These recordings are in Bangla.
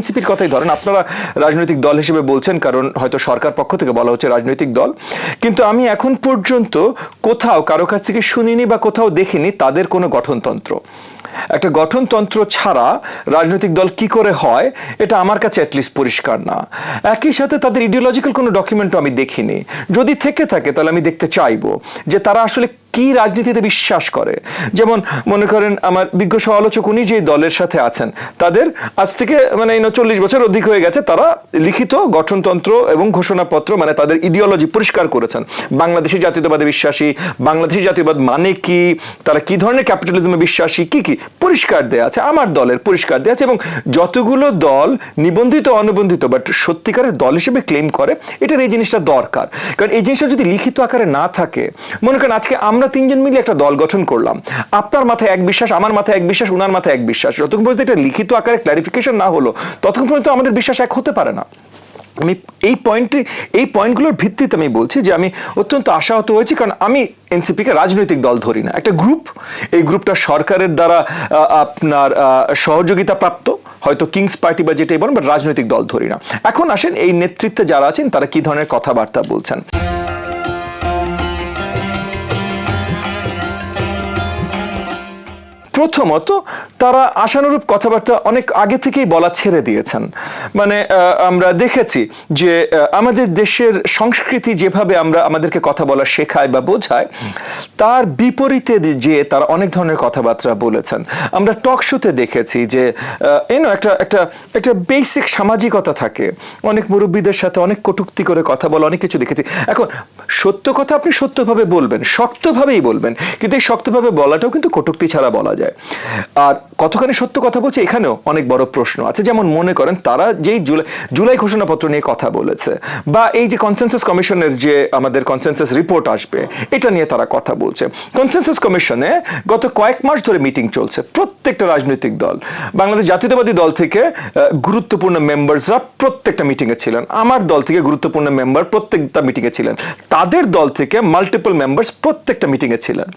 এনসিপির কথাই ধরেন, আপনারা রাজনৈতিক দল হিসেবে বলছেন কারণ হয়তো সরকার পক্ষ থেকে বলা হচ্ছে রাজনৈতিক দল, কিন্তু আমি এখন পর্যন্ত কোথাও কারো কাছ থেকে শুনিনি বা কোথাও দেখিনি তাদের কোনো গঠনতন্ত্র। একটা গঠনতন্ত্র ছাড়া রাজনৈতিক দল কি করে হয় এটা আমার কাছে অ্যাটলিস্ট পরিষ্কার না। একই সাথে তাদের ইডিওলজিক্যাল কোনো ডকুমেন্টও আমি দেখিনি। যদি থেকে থাকে তাহলে আমি দেখতে চাইবো যে তারা আসলে কি রাজনীতিতে বিশ্বাস করে। যেমন মনে করেন আমার বিজ্ঞ সমালোচক উনি যে দলের সাথে আছেন তাদের আজ থেকে মানে 40 বছর অধিক হয়ে গেছে, তারা লিখিত গঠনতন্ত্র এবং ঘোষণাপত্র মানে তাদের ইডিওলজি পরিষ্কার করেছেন। বাংলাদেশি জাতীয়তাবাদে বিশ্বাসী, বাংলাদেশি জাতীয়বাদ মানে কি, তারা কি ধরনের ক্যাপিটালিজমে বিশ্বাসী, কি কি পরিষ্কার দেয়া আছে, আমার দলের পরিষ্কার দেয়া আছে। এবং যতগুলো দল নিবন্ধিত অনিবন্ধিত বাট সত্যিকারের দল হিসেবে ক্লেম করে, এটার এই জিনিসটা দরকার। কারণ এই জিনিসটা যদি লিখিত আকারে না থাকে, মনে করেন আজকে আমরা 3 জন মিলে একটা দল গঠন করলাম, আপনার মাথায় এক বিশ্বাস, আমার মাথায় এক বিশ্বাস, উনার মাথায় এক বিশ্বাস, যতক্ষণ পর্যন্ত এটা লিখিত আকারে ক্লারিফিকেশন না হলো ততক্ষণ পর্যন্ত আমাদের বিশ্বাস এক হতে পারে না। আমি এই পয়েন্টগুলোর ভিত্তিতে আমি বলছি যে আমি অত্যন্ত আশাহত হয়েছি, কারণ আমি এনসিপিকে রাজনৈতিক দল ধরি না, একটা গ্রুপ। এই গ্রুপটা সরকারের দ্বারা আপনার সহযোগিতা প্রাপ্ত, হয়তো কিংস পার্টি বা যেটাই বলেন, বাট রাজনৈতিক দল ধরি না। এখন আসেন এই নেতৃত্বে যারা আছেন তারা কি ধরনের কথাবার্তা বলছেন। প্রথমত তারা আশানুরূপ কথাবার্তা অনেক আগে থেকেই বলা ছেড়ে দিয়েছেন। মানে আমরা দেখেছি যে আমাদের দেশের সংস্কৃতি যেভাবে আমরা আমাদেরকে কথা বলা শেখায় বা বোঝায়, তার বিপরীতে যে তারা অনেক ধরনের কথাবার্তা বলেছেন। আমরা টক শোতে দেখেছি যে একটা বেসিক সামাজিকতা থাকে, অনেক মুরব্বীদের সাথে অনেক কটূক্তি করে কথা বলা, অনেক কিছু দেখেছি। এখন সত্য কথা আপনি সত্যভাবে বলবেন, শক্তভাবেই বলবেন, কিন্তু এই শক্তভাবে বলাটাও কিন্তু কটূক্তি ছাড়া বলা যায়। আর কতখানি সত্য কথা বলছে এখানেও অনেক বড় প্রশ্ন আছে। যেমন মনে করেন তারা যেই জুলাই ঘোষণাপত্র নিয়ে কথা বলেছে, বা এই যে কনসেনসাস কমিশনের যে আমাদের কনসেনসাস রিপোর্ট আসবে এটা নিয়ে তারা কথা বলছে। কনসেনসাস কমিশনে গত কয়েক মাস ধরে মিটিং চলছে, প্রত্যেকটা রাজনৈতিক দল, বাংলাদেশ জাতীয়তাবাদী দল থেকে গুরুত্বপূর্ণ মেম্বারসরা প্রত্যেকটা মিটিংয়ে ছিলেন, আমার দল থেকে গুরুত্বপূর্ণ মেম্বার প্রত্যেকটা মিটিংয়ে ছিলেন, তাদের দল থেকে মাল্টিপল মেম্বার্স প্রত্যেকটা মিটিংয়ে ছিলেন।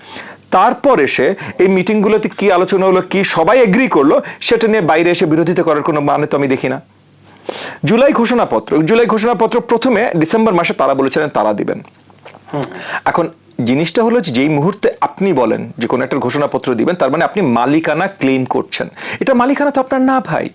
তারপর এসে এই মিটিংগুলোতে কি আলোচনা হলো, কি সবাই এগ্রি করলো, সেটা নিয়ে বাইরে এসে বিরোধিতা করার কোনো মানে তো আমি দেখি না। জুলাই ঘোষণাপত্র প্রথমে ডিসেম্বর মাসে তারা বলেছিলেন তারা দিবেন। এখন জিনিসটা হলো যে যেই মুহূর্তে আপনি বলেন যে কোনো একটা ঘোষণাপত্র দিবেন, তার মানে আপনি মালিকানা ক্লেম করছেন। এটা মালিকানা তো আপনার না ভাই।